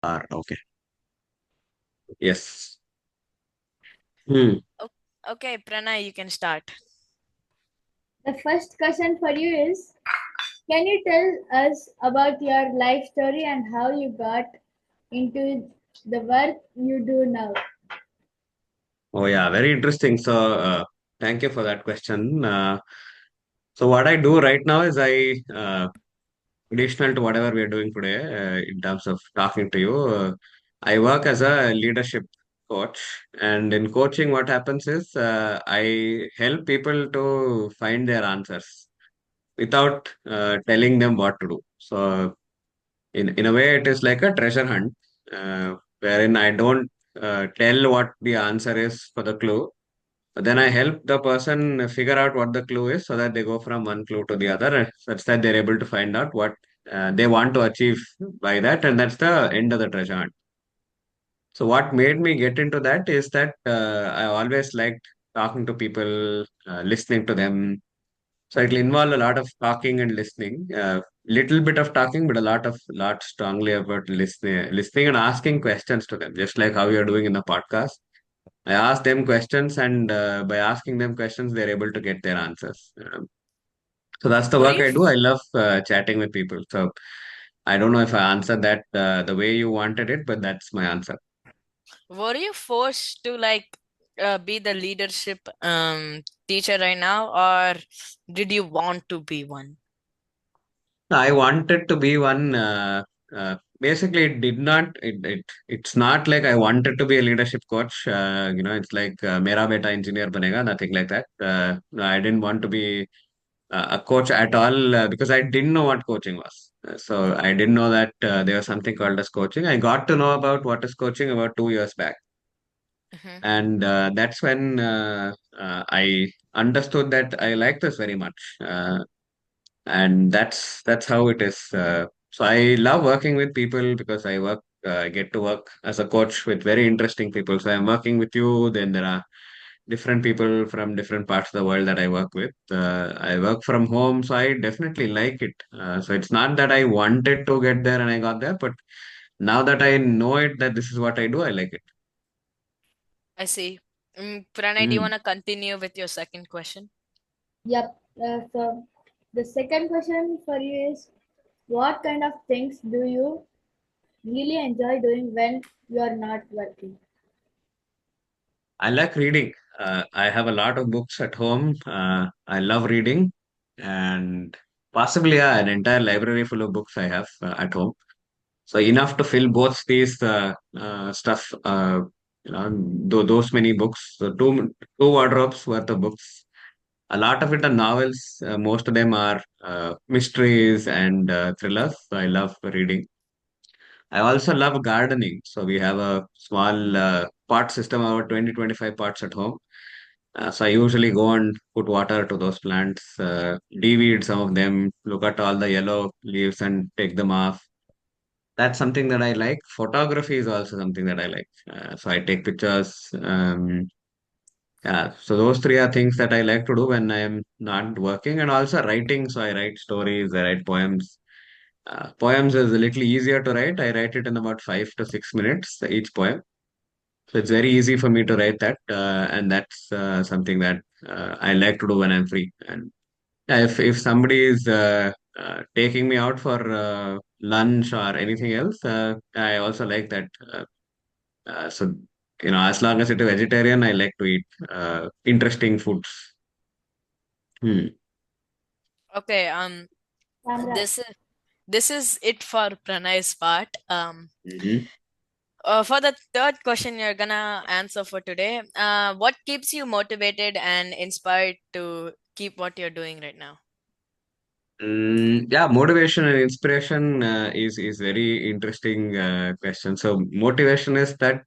Okay. Yes. Hmm. O- Okay, Pranay, you can start. The first question for you is, can you tell us about your life story and how you got into the work you do now? Oh, yeah. Very interesting. Thank you for that question. So, what I do right now is additional to whatever we are doing today, in terms of talking to you, I work as a leadership coach. And in coaching, what happens is I help people to find their answers without telling them what to do. So, in a way, it is like a treasure hunt, wherein I don't tell what the answer is for the clue. But then I help the person figure out what the clue is so that they go from one clue to the other, such that they're able to find out what they want to achieve by that. And that's the end of the treasure hunt. So, what made me get into that is that I always liked talking to people, listening to them. So it'll involve a lot of talking and listening. Little bit of talking, but lot strongly about listening and asking questions to them, just like how you're doing in the podcast. I ask them questions, and by asking them questions, they're able to get their answers. So that's the Were work you I do. I love chatting with people. So I don't know if I answered that the way you wanted it, but that's my answer. were you forced to be the leadership teacher right now, or did you want to be one? I wanted to be one. Basically, it did not. It's not like I wanted to be a leadership coach. It's like "Mera beta engineer banega," nothing like that. No, I didn't want to be a coach at all because I didn't know what coaching was. So I didn't know that there was something called as coaching. I got to know about what is coaching about 2 years back, Hmm. and that's when I understood that I like this very much. And that's how it is. So I love working with people because I get to work as a coach with very interesting people. So I'm working with you, then there are different people from different parts of the world that I work with. I work from home, so I definitely like it. So it's not that I wanted to get there and I got there, but now that I know it, that this is what I do, I like it. I see. Pranay, do you Mm. want to continue with your second question? Yep. So the second question for you is, what kind of things do you really enjoy doing when you are not working? I like reading. I have a lot of books at home. I love reading, and possibly an entire library full of books I have at home. So enough to fill both these stuff. Those many books. So two wardrobes worth of books. A lot of it are novels. Most of them are mysteries and thrillers. So I love reading. I also love gardening. So we have a small pot system, about 20-25 pots at home. So I usually go and put water to those plants, deweed some of them, look at all the yellow leaves and take them off. That's something that I like. Photography is also something that I like. So I take pictures. Yeah, so those three are things that I like to do when I am not working, and also writing. So I write stories, I write poems. Poems is a little easier to write. I write it in about 5 to 6 minutes each poem. So it's very easy for me to write that, and that's something that I like to do when I'm free. And yeah, if somebody is taking me out for lunch or anything else, I also like that. So as long as it's a vegetarian, I like to eat interesting foods. Hmm. Okay, Samrat. this is it for Pranay's part. Hmm. For the third question you're gonna answer for today, what keeps you motivated and inspired to keep what you're doing right now? Yeah, motivation and inspiration is very interesting question. So motivation is that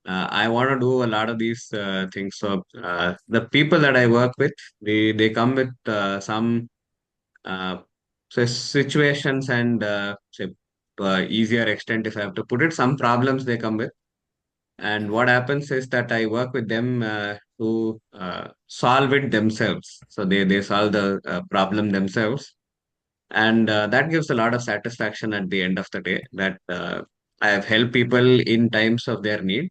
I want to do a lot of these things. So the people that I work with, they come with some uh, situations and say easier extent, if I have to put it, some problems they come with. And what Mm-hmm. happens is that I work with them to solve it themselves. So they solve the problem themselves, and that gives a lot of satisfaction at the end of the day. That I have helped people in times of their need.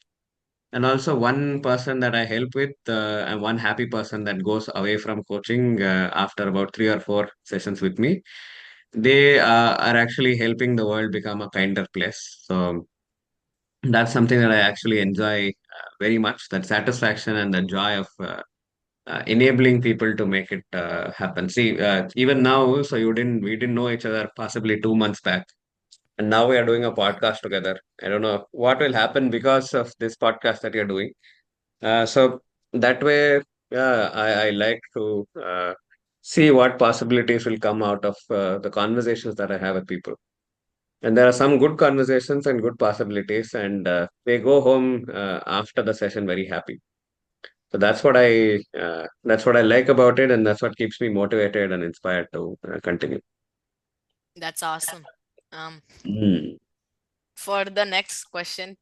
And also one person that I help with, and one happy person that goes away from coaching after about 3 or 4 sessions with me. They are actually helping the world become a kinder place. So that's something that I actually enjoy very much. That satisfaction and the joy of enabling people to make it happen. See, even now, so we didn't know each other possibly 2 months back, and now we are doing a podcast together. I don't know what will happen because of this podcast that you're doing. So that way, yeah, I like to see what possibilities will come out of the conversations that I have with people. And there are some good conversations and good possibilities, and they go home after the session very happy. So that's what I like about it, and that's what keeps me motivated and inspired to continue. That's awesome. Um, Hmm. for the next question,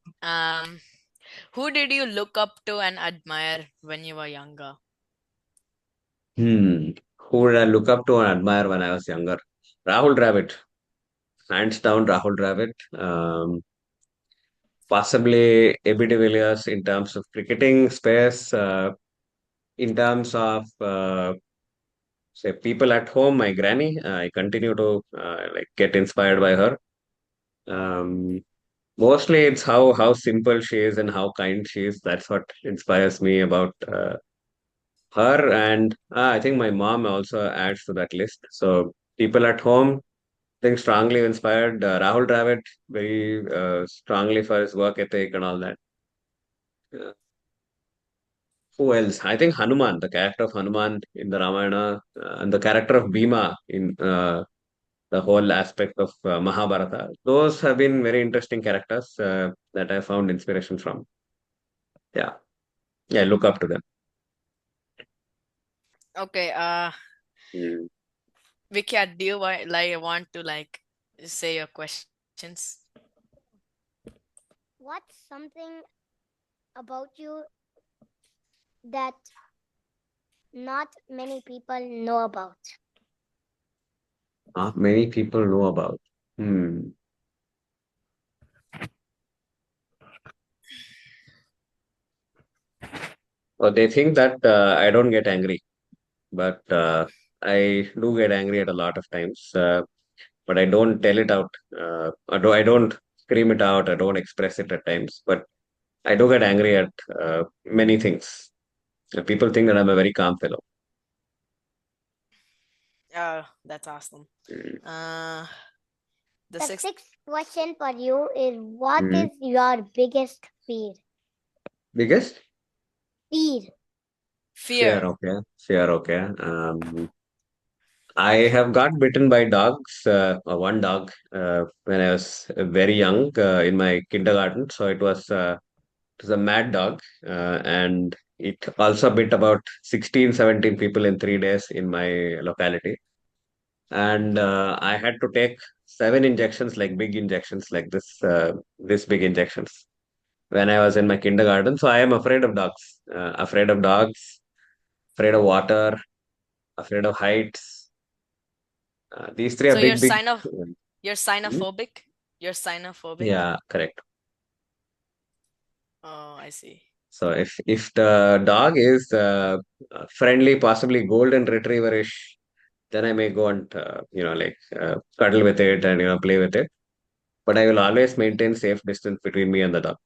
who did you look up to and admire when you were younger? Hmm. Who did I look up to and admire when I was younger? Rahul Dravid, hands down, Rahul Dravid. Possibly AB de Villiers in terms of cricketing space, in terms of say people at home. My granny, I continue to like get inspired by her. Um, Mostly it's how simple she is and how kind she is. That's what inspires me about her. And I think my mom also adds to that list. So people at home, I think strongly inspired. Rahul Dravid very strongly for his work ethic and all that. Uh, who else? I think Hanuman, the character of Hanuman in the Ramayana, and the character of Bhima in the whole aspect of Mahabharata. Those have been very interesting characters that I found inspiration from. Yeah, yeah, look up to them. Okay, Mm. Vikya, do you want to say your questions? What's something about you that not many people know about? Not many people know about. Hmm. Well, they think that I don't get angry, but I do get angry at a lot of times. But I don't tell it out. I don't scream it out. I don't express it at times. But I do get angry at many things. People think that I'm a very calm fellow. That's awesome. Mm. Uh, the The sixth, sixth question for you is what Mm. is your biggest fear? Biggest Fear. fear. fear. Okay, fear. Okay. I have got bitten by dogs. One dog when I was very young in my kindergarten. So it was a mad dog, and it also bit about 16, 17 people in 3 days in my locality. And I had to take 7 injections, like big injections, like this big injections when I was in my kindergarten. So I am afraid of dogs, afraid of water, afraid of heights. These three are So big, big. you're Hmm? sinophobic. You're sinophobic. Yeah, correct. Oh, I see. So if the dog is friendly, possibly golden retrieverish, then I may go and cuddle with it and play with it. But I will always maintain safe distance between me and the dog.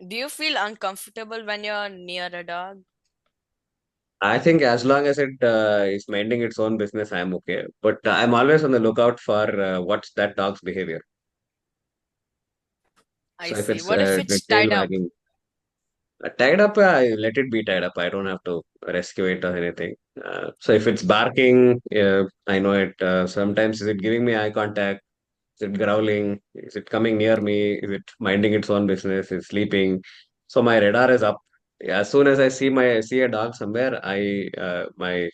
Do you feel uncomfortable when you're near a dog? I think as long as it is minding its own business, I'm okay. But I'm always on the lookout for what's that dog's behavior. I So if see. it's What if the it's tail tied up? wagging, tied up, I let it be tied up. I don't have to rescue it or anything. So if it's barking, I know it. Sometimes is it giving me eye contact? Is it growling? Is it coming near me? Is it minding its own business? Is it sleeping? So my radar is up. Yeah, as soon as I see a dog somewhere, I my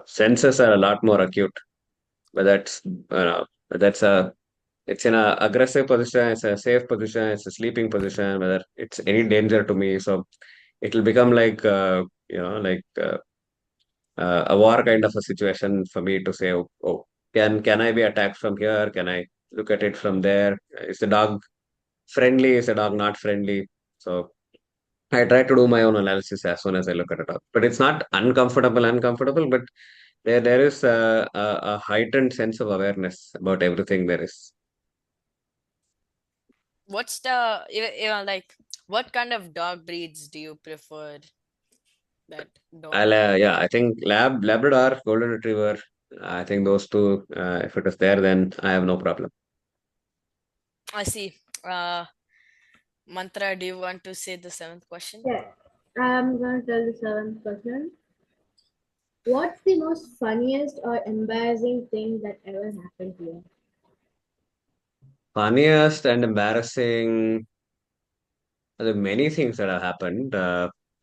senses are a lot more acute. Whether that's a it's in a aggressive position, it's a safe position, it's a sleeping position, whether it's any danger to me. So it'll become like a war kind of a situation for me to say, oh, can I be attacked from here? Can I look at it from there. Is the dog friendly? Is the dog not friendly? So I try to do my own analysis as soon as I look at a dog. But it's not uncomfortable, but there is a heightened sense of awareness about everything there is. What's the like what kind of dog breeds do you prefer that don't bite? Yeah, I think Labrador, Golden Retriever. I think those two. If it is there, then I have no problem. I see. Uh, Mantra, do you want to say the seventh question? Yeah, I'm gonna tell the seventh question. What's the most funniest or embarrassing thing that ever happened to you? Funniest and embarrassing. There are many things that have happened.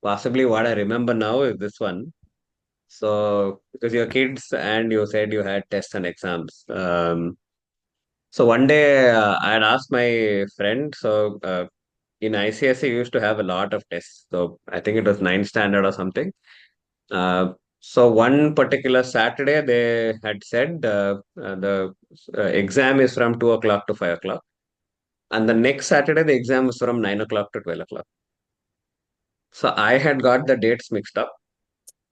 Possibly what I remember now is this one. So, because you're kids and you said you had tests and exams. So one day I had asked my friend. So in ICSE, we used to have a lot of tests. So I think it was ninth standard or something. So one particular Saturday, they had said the exam is from 2 o'clock to 5 o'clock. And the next Saturday, the exam was from 9 o'clock to 12 o'clock. So I had got the dates mixed up.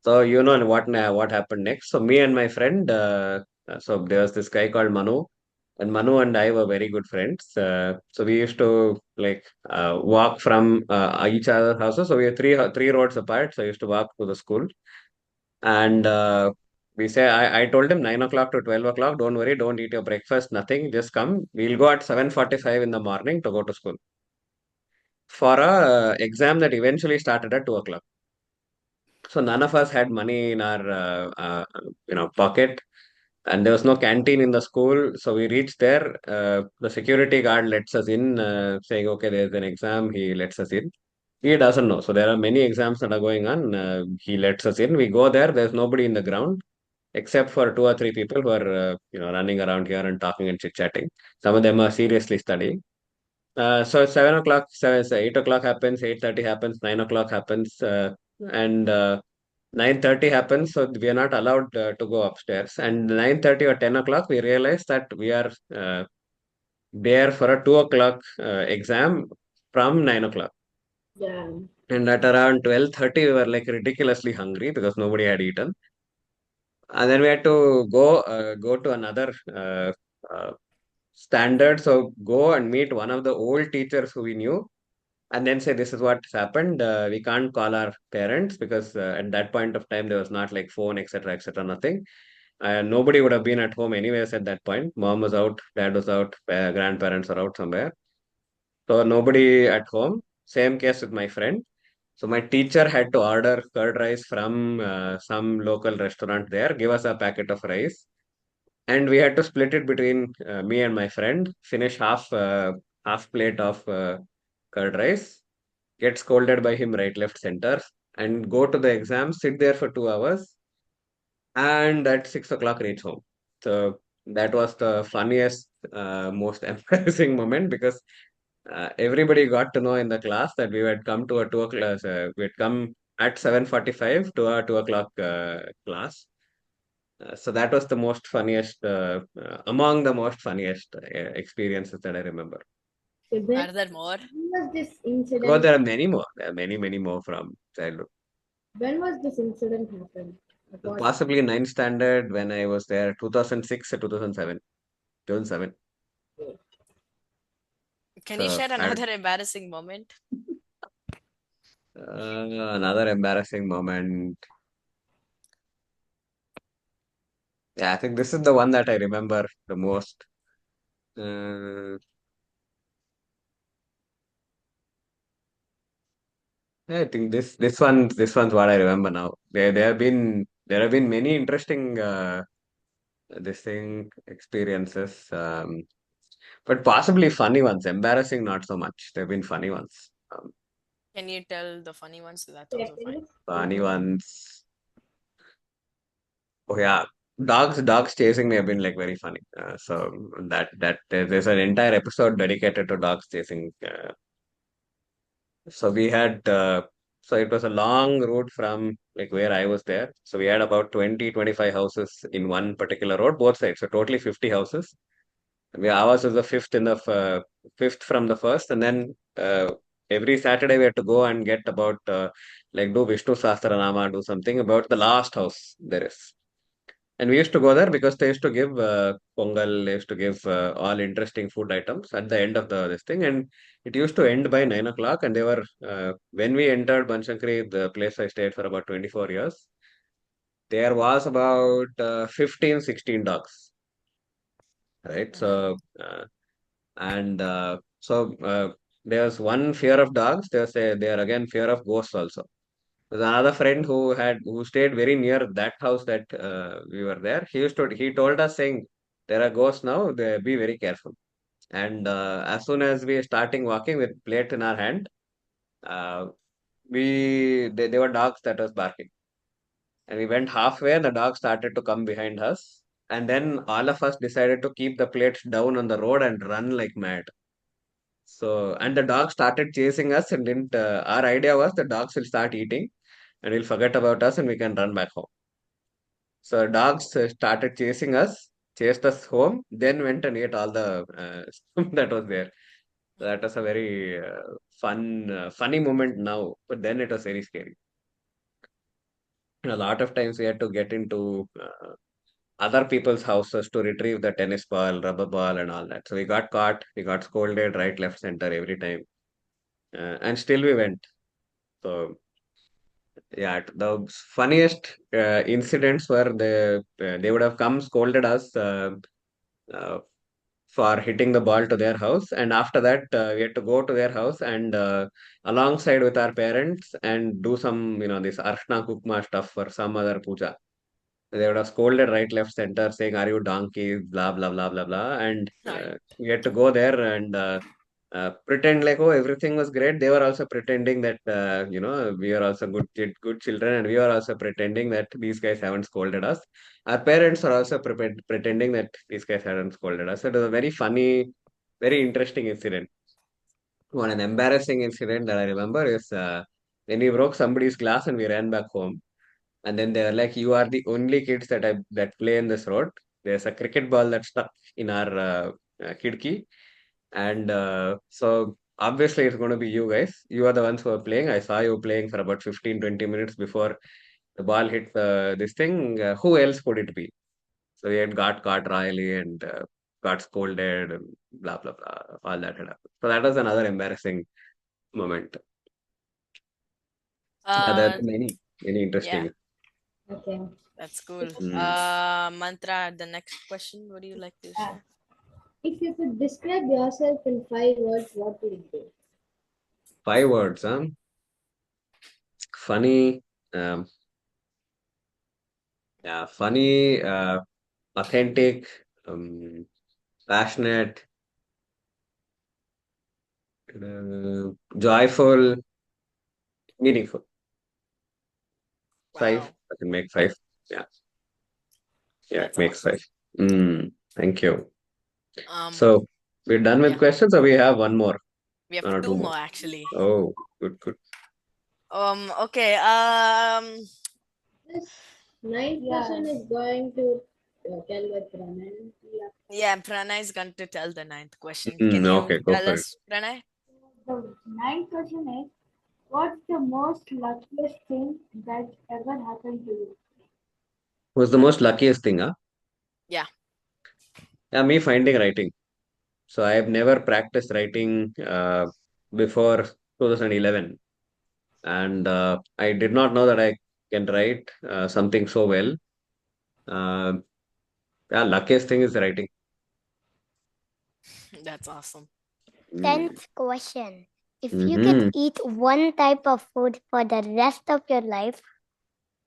So you know what happened next. So me and my friend, so there was this guy called Manu, and Manu and I were very good friends. So we used to like walk from each other's houses. So we are three roads apart. So I used to walk to the school, and we say I told him 9 o'clock to 12 o'clock. Don't worry, don't eat your breakfast, nothing. Just come. We'll go at 7:45 in the morning to go to school for a exam that eventually started at 2 o'clock. So none of us had money in our pocket, and there was no canteen in the school. So we reached there. The security guard lets us in, saying, "Okay, there's an exam." He lets us in. He doesn't know. So there are many exams that are going on. He lets us in. We go there. There's nobody in the ground except for two or three people who are running around here and talking and chit chatting. Some of them are seriously studying. So 7 o'clock, 8 o'clock happens, 8:30 happens, 9 o'clock happens, and 9:30 happens. So we are not allowed to go upstairs. And 9:30 or 10 o'clock, we realize that we are there for a 2 o'clock exam from 9 o'clock. Yeah. And at around 12:30, we were like ridiculously hungry because nobody had eaten. And then we had to go to another uh, standard. So go and meet one of the old teachers who we knew and then say this is what's happened. We can't call our parents because at that point of time there was not like phone, etc., nothing. Nobody would have been at home anyways at that point. Mom was out, dad was out, grandparents are out somewhere. So nobody at home. Same case with my friend. So my teacher had to order curd rice from some local restaurant there, give us a packet of rice, and we had to split it between me and my friend. Finish half plate of curd rice, get scolded by him right, left, center, and go to the exam, sit there for 2 hours, and at 6 o'clock reach home. So that was the funniest, most embarrassing moment because everybody got to know in the class that we had come to a 2 o'clock, we had come at 7:45 to a 2 o'clock class. So that was the most funniest, among the most funniest experiences that I remember. So Are there more? when was this Well, incident? there are many more. There are many more from childhood. When was this incident happen? What? Possibly ninth standard when I was there, 2006 or 2007. 2007. Can you So share I, another embarrassing moment? another embarrassing moment. Yeah, I think this is the one that I remember the most. Uh, I think this one's what I remember now. There have been many interesting this thing experiences, but possibly funny ones. Embarrassing, not so much. There have been funny ones. Can you tell the funny ones? That's Yeah, also can fine. you Funny ones. Oh yeah, dogs chasing me have been like very funny. So there's an entire episode dedicated to dogs chasing. So we had so it was a long route from like where I was there. So we had about 20-25 houses in one particular road, both sides. So totally 50 houses. Ours was the fifth from the first, and then every Saturday we had to go and get about like do Vishnu Sahasranama, do something about the last house there is. And we used to go there because they used to give pongal, they used to give all interesting food items at the end of the this thing, and it used to end by 9 o'clock. And they were when we entered Banshankari, the place I stayed for about 24 years, there was about 15, 16 dogs, right? Uh-huh. So there's one fear of dogs. There again fear of ghosts also. There's another friend who stayed very near that house that we were there. He told us saying there are ghosts now. Be very careful. And as soon as we starting walking with plate in our hand, uh, they were dogs that was barking. And we went halfway, and the dog started to come behind us. And then all of us decided to keep the plates down on the road and run like mad. So, and the dog started chasing us, and didn't. Our idea was the dogs will start eating, and we'll forget about us, and we can run back home. So, dogs started chasing us, chased us home, then went and ate all the stuff that was there. That was a very funny moment now, but then it was very scary. A lot of times we had to get into other people's houses to retrieve the tennis ball, rubber ball, and all that. So we got caught, we got scolded right, left, center every time, and still we went. So yeah, the funniest incidents were they would have come scolded us uh, for hitting the ball to their house, and after that we had to go to their house and alongside with our parents and do some this arshna kukma stuff for some other puja. They would have scolded right, left, center, saying, "Are you donkeys?" Blah blah blah blah blah, and Right. we had to go there and pretend like, oh, everything was great. They were also pretending that we are also good children, and we are also pretending that these guys haven't scolded us. Our parents are also pretending that these guys haven't scolded us. So it was a very funny, very interesting incident. One an embarrassing incident that I remember is when we broke somebody's glass and we ran back home. And then they were like, "You are the only kids that play in this road. There's a cricket ball that's stuck in our kidkey, and so obviously it's going to be you guys. You are the ones who are playing. I saw you playing for about 15, 20 minutes before the ball hit this thing. Who else could it be?" So we had got caught royally and got scolded and blah blah blah. All that had happened. So that was another embarrassing moment. Yeah, there are Uh, many yeah, interesting. Okay. that's cool. Mm. Mantra, the next question, would you like to Ah, share? if you could describe yourself in 5 words, what would it be? 5 words, huh? Funny, um, yeah, funny, authentic, passionate, joyful, meaningful. Five. Wow. I can make five. Yeah, yeah, it That's makes awesome. five. Thank you. Um, So we're done with yeah, questions, or we have one more, we have one or two two more? more actually. Oh, good, good. Okay. This ninth question is going to tell with Pranay. Yeah. Yeah, Pranay is going to tell the ninth question. Can you Okay, go tell for it. us, Pranay? The ninth question is, what's the most luckiest thing that ever happened to you? What's the most luckiest thing, huh? Yeah. Yeah, me finding writing. So I have never practiced writing before 2011. And I did not know that I can write something so well. Uh, yeah, luckiest thing is writing. That's awesome. Mm. 10th question. If you could Mm-hmm. eat one type of food for the rest of your life,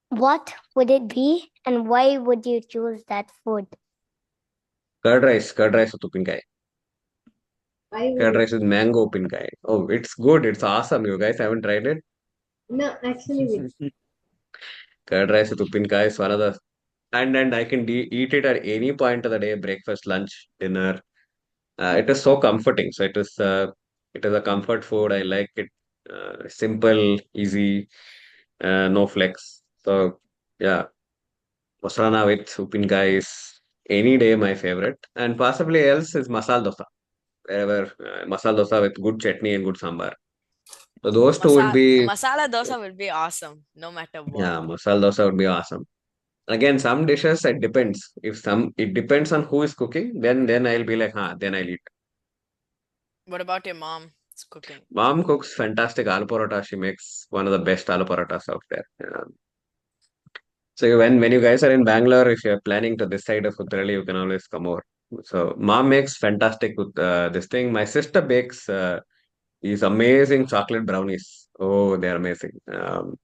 what would it be and why would you choose that food? Curd rice with upinkai. I Curd would. rice with mango upinkai. Oh, it's good. It's awesome. You guys haven't tried it? No, actually, we. Curd rice with upinkai is one of the and I can eat it at any point of the day, breakfast, lunch, dinner. It is so comforting. So it is a comfort food. I like it. Simple, easy, no flex. So yeah, Masrana with upinkai is any day my favorite, and possibly else is masala dosa. Wherever masala dosa with good chutney and good sambar. So those two would be, Masala dosa will be awesome, no matter what. yeah, masala dosa would be awesome. Again, some dishes it depends. If some it depends on who is cooking, then I'll be like, then I'll eat. What about your mom's cooking? Mom cooks fantastic aloo paratha. She makes one of the best aloo parathas out there. So when you guys are in Bangalore, if you're planning to this side of Uttarali, you can always come over. So mom makes fantastic this thing. My sister bakes these amazing chocolate brownies. Oh, they're amazing. Your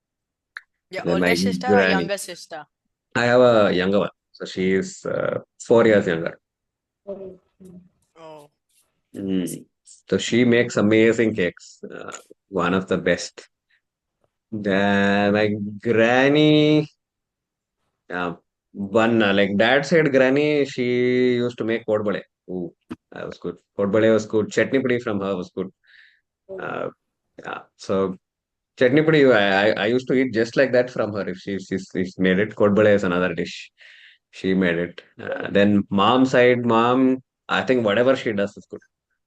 Then my older sister or granny. younger sister? I have a younger one, so she is 4 years younger. Oh, Mm. So she makes amazing cakes. One of the best. Then my granny, one like dad side granny, she used to make kodbale. Ooh, that was good. Kodbale was good. Chutney pudi from her was good. Uh, yeah. So chutney pudi, I used to eat just like that from her if she's made it. Kodbale is another dish. She made it. Then mom side, mom, I think whatever she does is good.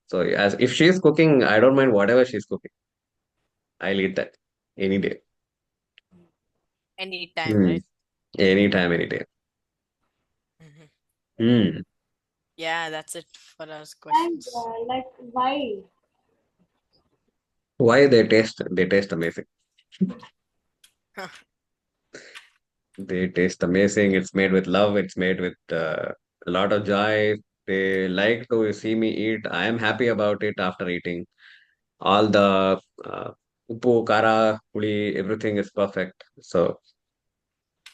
So as if she's cooking, I don't mind whatever she's cooking. I'll eat that any day. anytime, Hmm. right? Anytime, any day. Hmm. Hmm. Yeah, that's it for our And questions. like, why? Why they taste amazing. They taste amazing. It's made with love. It's made with a lot of joy. They like to see me eat. I am happy about it after eating. All the uppu, kara, puli, everything is perfect. So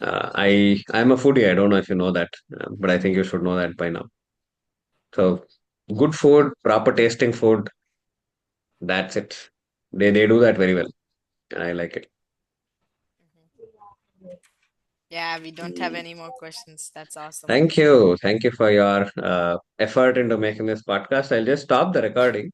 I'm a foodie. I don't know if you know that, but I think you should know that by now. So good food, proper tasting food. That's it. They do that very well. I like it. Mhm. Yeah, we don't have Mm. any more questions. That's awesome. Thank you. Thank you for your effort into making this podcast. I'll just stop the recording.